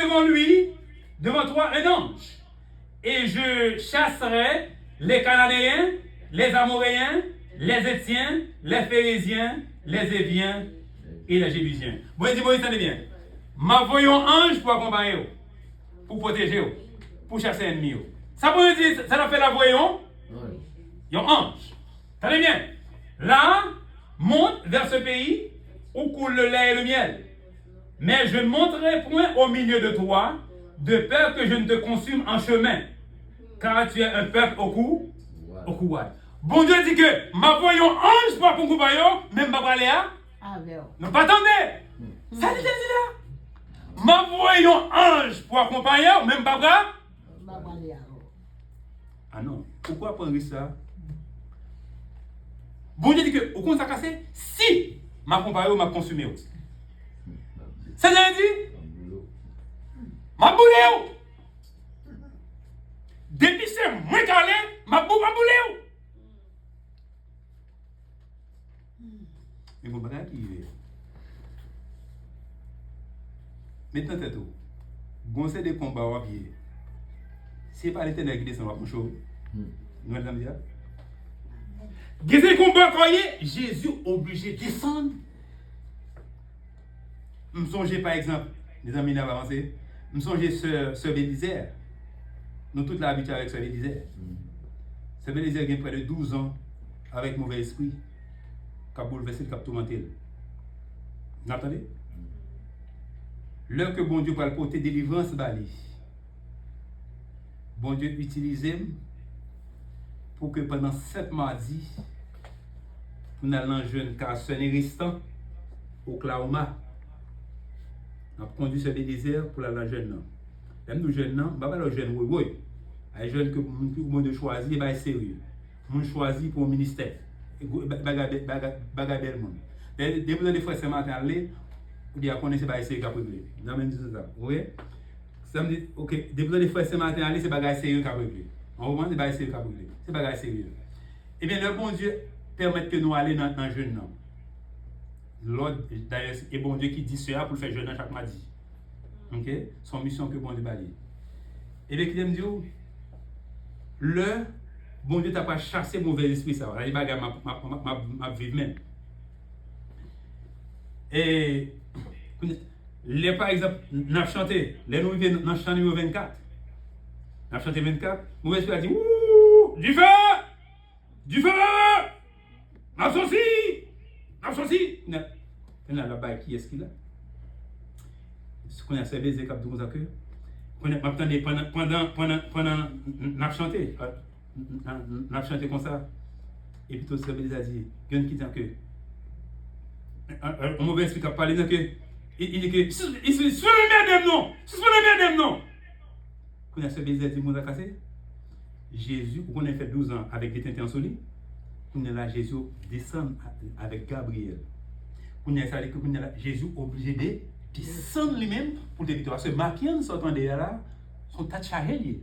devant toi un ange, et je chasserai les Cananéens, les Amoréens, les Étiens, les Phérésiens, les Éviens et les Jébusiens. Bon Dieu dit, bon Dieu, attendez bien. M'envoyons ange pour accompagner, pour protéger, pour chasser l'ennemi. Ça veut dire, ça fait la voyons, il y a un ange. Tenez bien, là, monte vers ce pays où coule le lait et le miel. Mais je ne monterai point au milieu de toi, de peur que je ne te consume en chemin, car tu es un peuple au cou wad. Bon Dieu dit que, ma voyons ange pour accompagner, même pas aller à. Non, pas attendez. Ça dit là. Ma voyons ange pour accompagner, même pas là. Ah non, pourquoi prendre ça? Bon Dieu dit que, au compte ça cassé, si ma compagnie m'a consumé. Ça veut dire, ma boule. Depuis c'est moins calé, ma boule. Mais bon, bagage qui est. Maintenant, c'est tout. Goncer des combats à pied. C'est pas l'éternel qui descend, mon chaud. Nous allons dire. Des combats croyez, Jésus obligé de descendre. Je me songe par exemple, les amis n'avaient avancé. Je me songe Sœur Bélisère. Nous tous l'habitude avec Sœur Bélisère. Sœur Bélisère a près de 12 ans avec mauvais esprit. Qui a bouleversé, qui a tourmenté. Vous entendez? L'heure que bon Dieu va le porter délivrance, bali. Bon Dieu utilisé pour que pendant 7 mardis, nous allons jeune car ce n'est restant au Oklahoma. On a conduit ce désert pour la jeune. Même nous jeunes, nous ne pas le jeune, oui. Les jeunes que nous choisir, c'est sérieux. Nous choisir pour le ministère. Bagabel monde. Dès que vous avez fait ce matin, vous dites qu'on est sérieux qu'à régler. Vous avez dit ça. Oui? Ça me dit, ok, dès que vous avez fait ce matin, c'est bagage sérieux qu'à régler. On va c'est sérieux qu'à régler. C'est bagage sérieux. Eh bien, le bon Dieu permet que nous allions dans un jeune homme. L'ordre, d'ailleurs, c'est bon Dieu qui dit cela pour le faire jeune chaque mardi. Ok? Son mission que bon Dieu va dire. Et bien, qu'il me dit, le bon Dieu t'a pas chassé mauvais esprit, ça. Il va ma vie même. Et, les, par exemple, nous avons chanté, les nous vivons dans le chant numéro 24. Nous avons chanté 24. Mauvais esprit a dit, ouh, du feu! Du feu! N'a sorti! On a là-bas qui est-ce qu'il a? Ce qu'on a servi des capes de comme ça que. Pendant n'a chanté comme ça. Et puis tout ça, il a dit, il y a qui dit que. Un mauvais esprit a parlé de que. Il dit que. Il se fait le même non! Quand on a servi des dit, a cassé. Jésus, on a fait 12 ans avec des teintes en solide. On a là, Jésus descend avec Gabriel. On a ça que Jésus obligé de descendre lui-même pour te victoire. Parce que Maquian sortant de là, son tas chargé.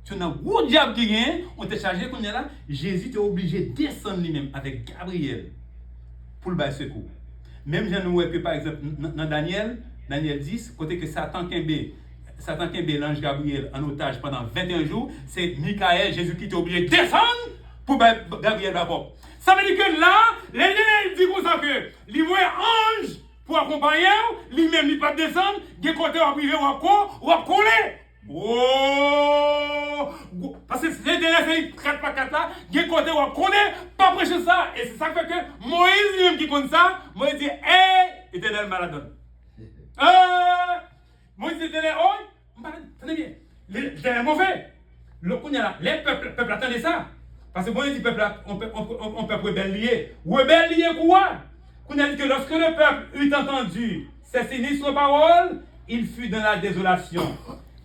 Tu as un gros diable qui vient, on t'a chargé qu'on est là, Jésus est obligé de descendre lui-même avec Gabriel pour le bas secours. Même j'en vois que par exemple dans Daniel 10, côté que Satan Kembe l'ange Gabriel en otage pendant 21 jours, c'est Michael, Jésus qui est obligé de descendre pour Gabriel d'abord. Ça veut dire que là, les dit comme ça que il voit ange pour accompagner, lui-même il peut descendre, des côtés à privé ou à coller. Oh! Parce que c'est des 4x4 là, des côtés où à coller, pas prêcher ça. Et c'est ça qui fait que Moïse lui-même qui compte ça, Moïse dit, hé, éternel maladon. Moïse dit, éternel, oh, tenez bien, l'éternel mauvais. Les peuples attendaient ça. Parce que bon, dit peuple, on peut rebellier. Rebellier quoi? Qu'on a dit que lorsque le peuple eut entendu ces sinistres paroles, il fut dans la désolation,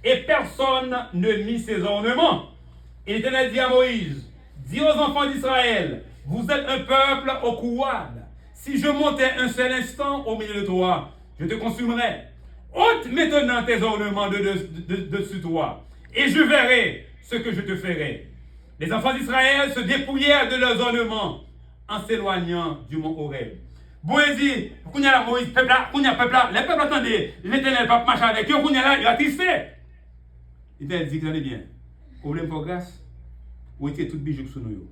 et personne ne mit ses ornements. Et l'Éternel dit à Moïse, dis aux enfants d'Israël, vous êtes un peuple au couade. Si je montais un seul instant au milieu de toi, je te consumerais. Ôte maintenant tes ornements de dessus toi, et je verrai ce que je te ferai. Les enfants d'Israël se dépouillèrent de leurs ornements en s'éloignant du mont Horeb. Moïse dit, Moïse, peuple là, les peuples attendaient, l'Éternel pas marcher avec eux, il a tristé. Il dit, attendez bien, problème pour grâce, ou était tout bijou sous nous.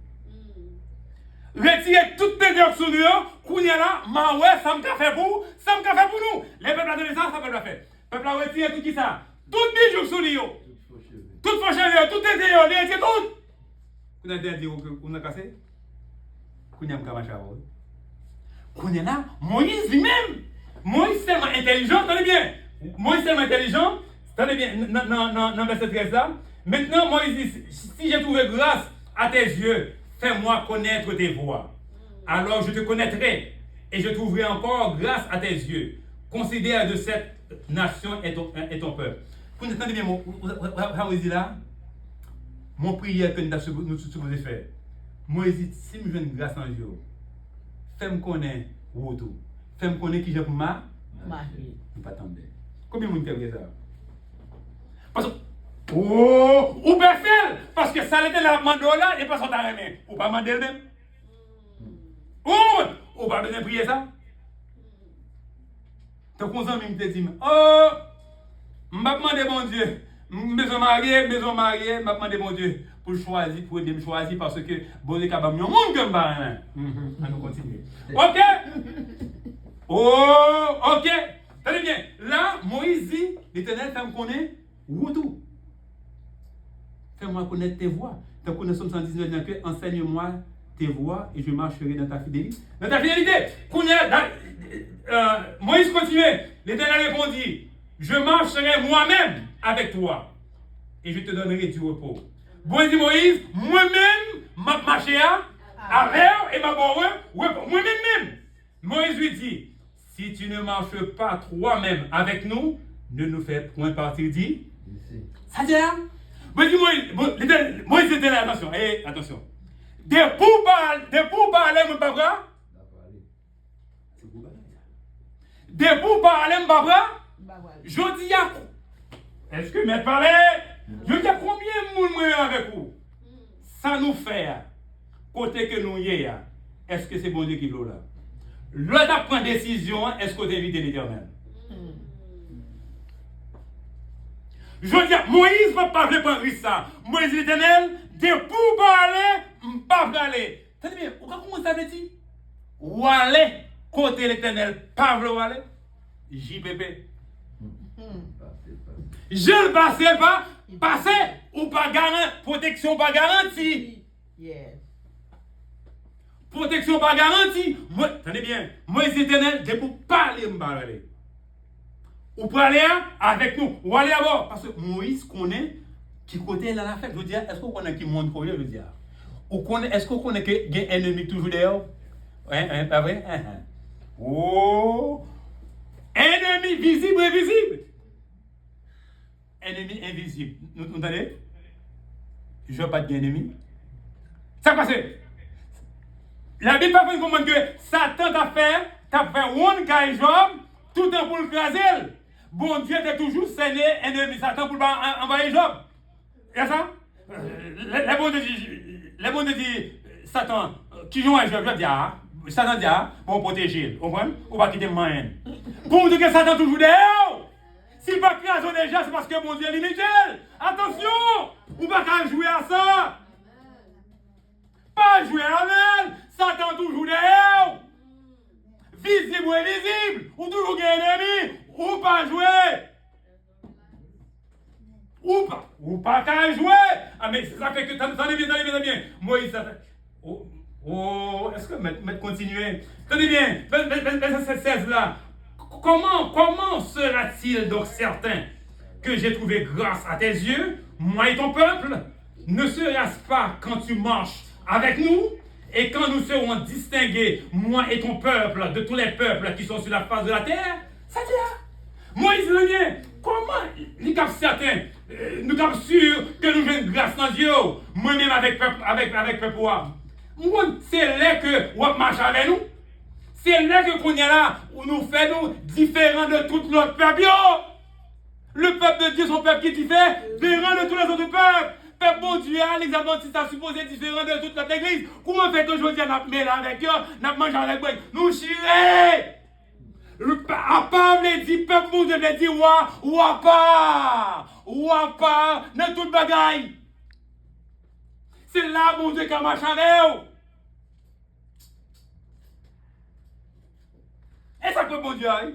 Retirez toutes tes dents sous nous, là, ma ouais, ça me fait pour nous. Les peuples attendaient ça, ça peut le faire. Les peuples retiré tout qui ça, tout bijou sous nous. Tout fauché, tout tes dents, les retiré tout. Vous avez dit qu'on a cassé? Qu'on a marché avec vous. Qu'on est là, Moïse lui-même. Moïse tellement intelligent, tenez bien. Moïse tellement intelligent, tenez bien, dans verset 13 là. Maintenant, Moïse dit, si j'ai trouvé grâce à tes yeux, fais-moi connaître tes voies. Alors je te connaîtrai et je trouverai encore grâce à tes yeux. Considère de cette nation et ton peuple. Vous entendez bien, Moïse dit là, mon prière que nous supposons faire. Moïse dit, si je veux une grâce en Dieu, fais-moi connaître Woto. Fais-moi connaître qui j'ai pour ma. Je ne pas attendre. Combien de monde fait ça? Parce que. Oh! Ou bien faire! Parce que ça l'était la mando là et pas son taré. Ou pas demander le même. Ou pas besoin de prier ça? Donc, on s'en te dit, oh! Je vais demander mon Dieu. Maison mariée, je vais demander mon Dieu pour choisir, pour aider me choisir parce que bon Dieu capable de monde que m'ba. On nous continue. OK? Oh, OK. Très bien. Là, Moïse dit, l'Éternel fait me connaître tout. Fais-moi connaître tes voies. Tu connais Somme 119 dans que enseigne-moi tes voies et je marcherai dans ta fidélité. Dans ta fidélité. Moïse continue. L'Éternel répondit, je marcherai moi-même avec toi et je te donnerai du repos. Bon dit Moïse, moi-même, ma marché avec et ma bonne moi-même. Moïse lui dit, si tu ne marches pas toi-même avec nous, ne nous fais point partir dit. Ça dit là. Moïse était là, attention, attention. Des pourparlers, mon papa. Des pourparlers, mon papa. Je dis à. Est-ce que mes parlé? Je dis à combien de monde avec vous? Ça nous fait. Côté que nous y est, est-ce que c'est bon Dieu qui veut là? L'autre prend décision, est-ce qu'on évite l'Éternel? Je dis, Moïse ne va pas prendre ça. Moïse l'Éternel, de pour parler, pas aller. Tenez bien, comment ça veut dire? Ou aller, côté l'Éternel, pas aller. JPP. Je ne passe pas, passer ou pas garanti, protection pas garantie. Yes. Protection pas garantie. Tenez bien, Moïse l'Éternel, de pour parler, pas aller. Ou pour aller avec nous, ou aller à bord. Parce que Moïse connaît qui côté là la fête. Je veux dire, est-ce qu'on connaît qui monte pour lui, je veux dire? Est-ce qu'on connaît qu'il y a un ennemi toujours d'ailleurs? Hein, pas vrai? Oh! Ennemi visible et invisible. Ennemi invisible. Vous entendez? Je ne veux pas de ennemi. Ça passe. La Bible pas comprendre que Satan t'a fait one guy job tout le temps pour le craser. Bon Dieu était toujours scellé ennemi Satan pour envoyer Job. Et ça? Les bons dit Satan, qui joue à Job, je dis, Satan dit, pour protéger, vous comprenez? Ou pas quitter le moyen. Pour vous dire que Satan toujours derrière. S'il va craser des gens, c'est parce que bon Dieu est limité. Attention! Ou pas qu'à jouer à ça. Pas jouer à elle. Satan toujours derrière. Visible ou invisible, ou toujours ennemi, ou pas jouer. Ou pas qu'à jouer. Ah, mais ça fait que ça devient bien. Moïse, ça fait. Oh, est-ce que mettre continuer? Tenez bien, verset 16 là. Comment sera-t-il donc certain que j'ai trouvé grâce à tes yeux, moi et ton peuple? Ne sera-ce pas quand tu marches avec nous? Et quand nous serons distingués, moi et ton peuple, de tous les peuples qui sont sur la face de la terre, ça dit là. Moïse Lenier, comment nous sommes certains, nous sommes sûrs que nous avons une grâce dans Dieu, moi-même avec peuple. C'est là que vous marchez avec nous. C'est là que qu'on est là, où nous faisons différents de tout notre peuple. Le peuple de Dieu, son peuple qui est différent de tous les autres peuples. Peuple bon Dieu, les adventistes sont supposés différents de toute notre église. Comment fait aujourd'hui, nous avons mélangé avec eux, nous avons mangé avec eux, nous chirons. Le peuple dit, peuple bon Dieu, dit, ouah, dans toute bagaille. C'est là, mon Dieu, qui a marché avec eux. Et ça peut bon Dieu, hein?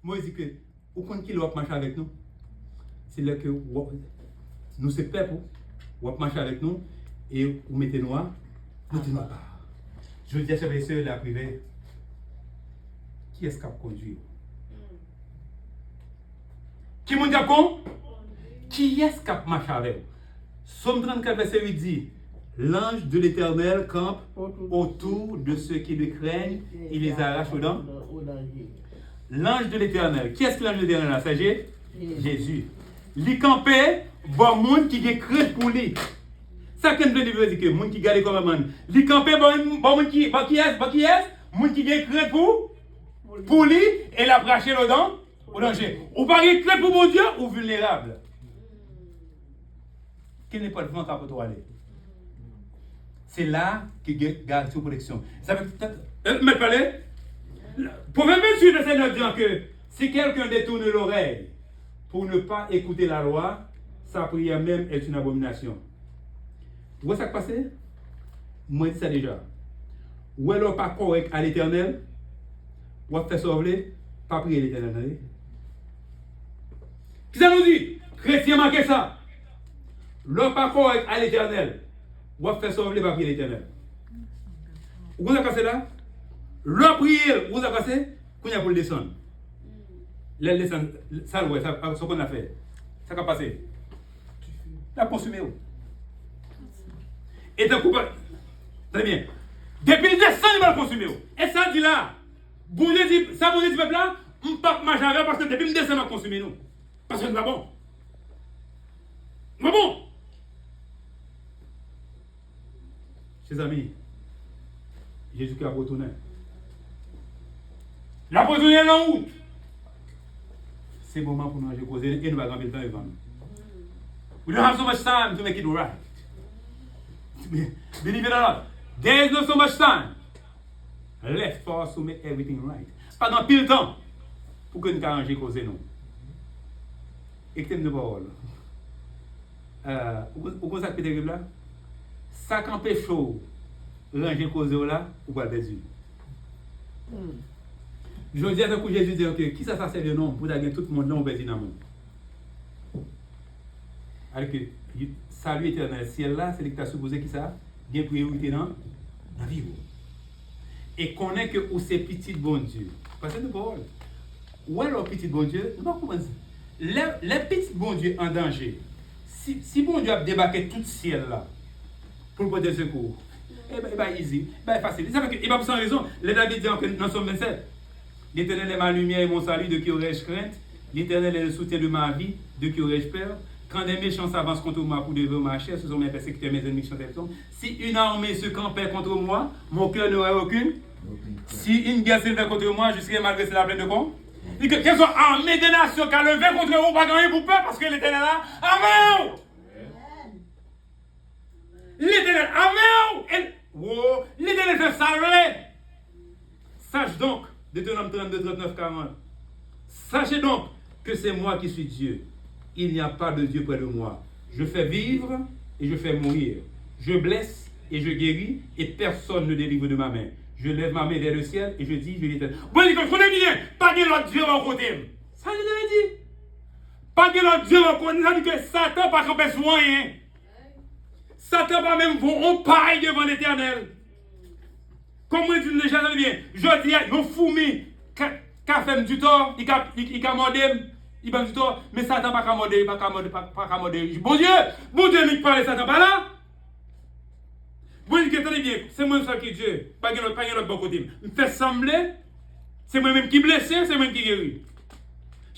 Moi, je dis que, au compte qui va marcher avec nous, c'est là que nous, c'est peuple, vous marcher avec nous et vous mettez nous à part. Je dis à chers et sœurs, la privée, qui est-ce qui a conduit? Qui m'a dit con? Qui est-ce qui a marché avec vous? Somme 34, verset 8 dit, l'ange de l'Éternel campe autour de ceux qui le craignent, il les arrache au dents. L'ange de l'Éternel. Qui est-ce que l'ange de l'Éternel a? C'est Jésus. Il campait, bon monde qui est crainte pour lui. Ça qu'on veut dire que monde qui garde comme man. Il campait, bon monde qui est? Monde qui est crainte pour lui et l'a braché le dents au danger. Ou pas crainte pour mon Dieu ou vulnérable. Quel n'est pas le vent pour toi aller? C'est là que garde sa protection. Ça veut peut-être. Mais parlez. Proverbe 28, verset 9 dit que si quelqu'un détourne l'oreille pour ne pas écouter la loi, sa prière même est une abomination. Vous voyez ça qui passe? Moi, je dis ça déjà. Ou alors pas correct à l'Éternel, ou faire sauver, pas prier l'Éternel. Qui ça nous dit? Chrétien marqué ça. L'homme pas correct à l'Éternel, ou faire sauver, pas prier l'Éternel. Vous avez passé là? Le prière, vous avez passé? Qu'on y a pour le descendre. Le descendre, ça, ouais, ça, ce qu'on a fait. Ça va passer. La consommer. Et d'un coup, très bien. Depuis le descendre, il va le consommer. Et ça dit là, bon Dieu dit, ça vous dit, peuple là, on ne peut pas marcher avec parce que depuis le descendre, il va consommer nous. Parce que nous avons. Nous avons. Chers amis, Jésus-Christ a retourné. La retourné en route. C'est le moment pour nous de causer et nous allons gagner le temps devant nous. We don't have so much time to make it right. Believe it or not, there is not so much time left for us to make everything right. Pas dans pile temps pour que nous arrangions causer nous. Écoutez de parole. Vous connaissez ce terrible là? Ça quand pécho ranger causer là ou pas perdu. Je dis à ce que Jésus dit que qui ça sert de nom pour gagner tout le monde là on perdu dans le monde. Alors que salut éternel ciel là c'est lui qui t'a supposé qui ça bien priorité dans la vie. Et connaît que où c'est petit bon Dieu. Parce que nous parole. Où est le petit bon Dieu? Nous pas comprendre. Les petits bon Dieu en danger. Si bon Dieu a débarqué tout le ciel là pour porter secours. Eh ben easy, ben facile. Il savait que il va sans raison. Les David dit dans Somme 27. L'Éternel est ma lumière et mon salut, de qui aurais-je crainte? L'Éternel est le soutien de ma vie, de qui aurais-je peur? Quand des méchants s'avancent contre moi pour devenir ma chair, ce sont mes persécuteurs, mes ennemis qui sont tels. Si une armée se campait contre moi, mon cœur n'aurait aucune. Si une guerre s'élevait contre moi, je serais malgré cela plein de con. Et que quelles sont armées des nations qui a levé contre vous, pas gagner pour peur parce que l'Éternel là, amen! L'Éternel, amen! L'Éternel fait salver. Sache donc, Deutéronome 32, 39, 40. Sachez donc que c'est moi qui suis Dieu. Il n'y a pas de Dieu près de moi. Je fais vivre et je fais mourir. Je blesse et je guéris et personne ne délivre de ma main. Je lève ma main vers le ciel et je dis, je l'Éternel. Bon, je connais bien, pas de l'autre Dieu en côté. Ça, je l'ai dit. Pas de l'autre Dieu en côté. Ça dit que Satan pas camper soin. Satan pas même vont paille devant l'Éternel. Comme je dis déjà bien, je dis, nos fourmis, qu'a fait du tort, il a mordé, il a du tort, mais Satan pas qu'à morder, pas qu'à morder. Bon Dieu, il parle, Satan pas là. Bon Dieu, tenez bien, c'est moi seul qui Dieu, pas de l'autre bon côté. Il fait sembler, c'est moi-même qui blessé, c'est moi qui guérit.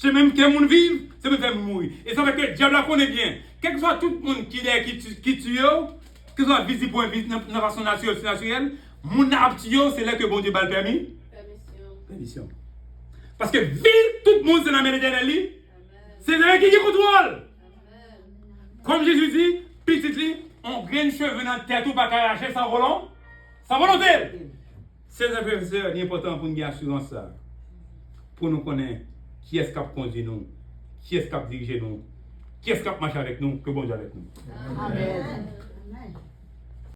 C'est même que moun vive, c'est même faire mourir. Et ça fait que le diable la connaît bien. Quel que soit tout le monde qui tue, que ce soit visible ou invisible dans la façon naturelle, moun a tué, c'est là que bon Dieu va le permis. Permission. Parce que ville, tout le monde c'est dans la main d'éternel. C'est là qui contrôle. Comme Jésus dit, petit, on graine cheveux dans la tête ou pas cacher sans volant. Sans volonté. C'est un professeur important pour nous garder assurance ça. Pour nous connaître qui est-ce qui a conduit nous, qui est-ce qui a dirigé nous, qui est-ce qui a marché avec nous, que bon Dieu avec nous. Amen.